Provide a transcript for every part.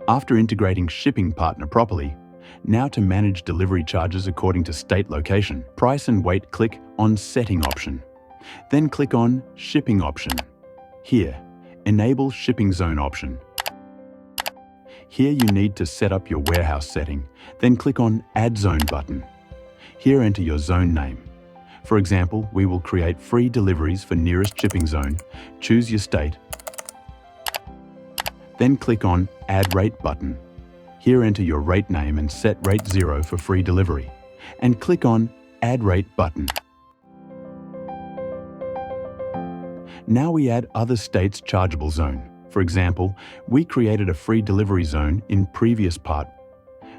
After integrating shipping partner properly, now to manage delivery charges according to state location, price and weight, click on Setting option. Then click on Shipping option. Here, enable Shipping Zone option. Here you need to set up your warehouse setting, then click on Add Zone button. Here enter your zone name. For example, we will create free deliveries for nearest shipping zone. Choose your state. Then click on Add Rate button. Here enter your rate name and set rate 0 for free delivery. And click on Add Rate button. Now we add other states' chargeable zone. For example, we created a free delivery zone in previous part.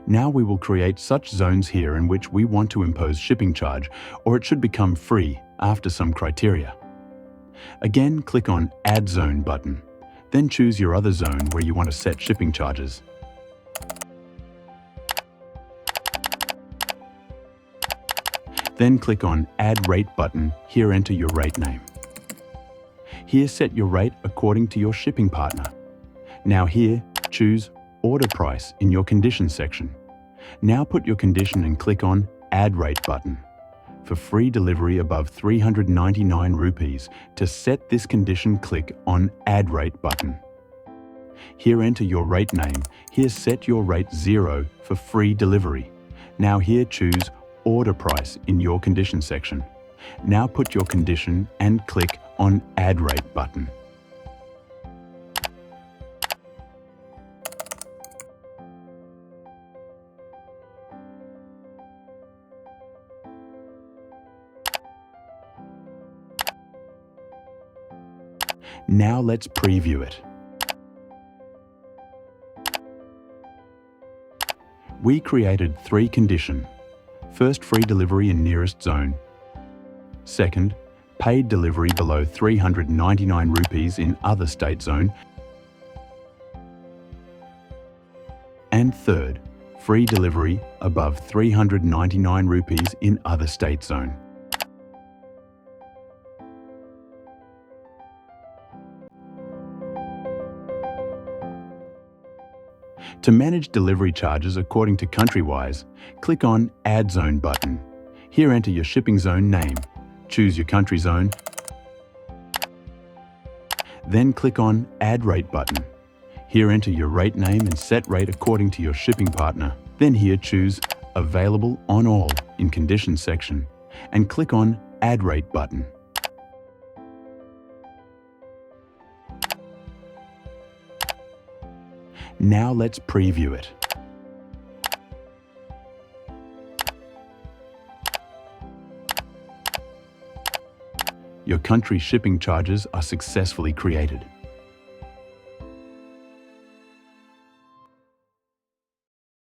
Now we will create such zones here in which we want to impose shipping charge, or it should become free after some criteria. Again, click on Add Zone button. Then choose your other zone where you want to set shipping charges. Then click on Add Rate button. Here enter your rate name. Here set your rate according to your shipping partner. Now here, choose Order Price in your condition section. Now put your condition and click on Add Rate button. For free delivery above 399 rupees, to set this condition, click on Add Rate button. Here enter your rate name. Here set your rate 0 for free delivery. Now here choose Order Price in your condition section. Now put your condition and click on Add Rate button. Now let's preview it. We created 3 conditions. First, free delivery in nearest zone. Second, paid delivery below 399 rupees in other state zone. And third, free delivery above 399 rupees in other state zone. To manage delivery charges according to country-wise, click on Add Zone button. Here enter your shipping zone name. Choose your country zone. Then click on Add Rate button. Here enter your rate name and set rate according to your shipping partner. Then here choose Available on All in Conditions section and click on Add Rate button. Now let's preview it. Your country shipping charges are successfully created.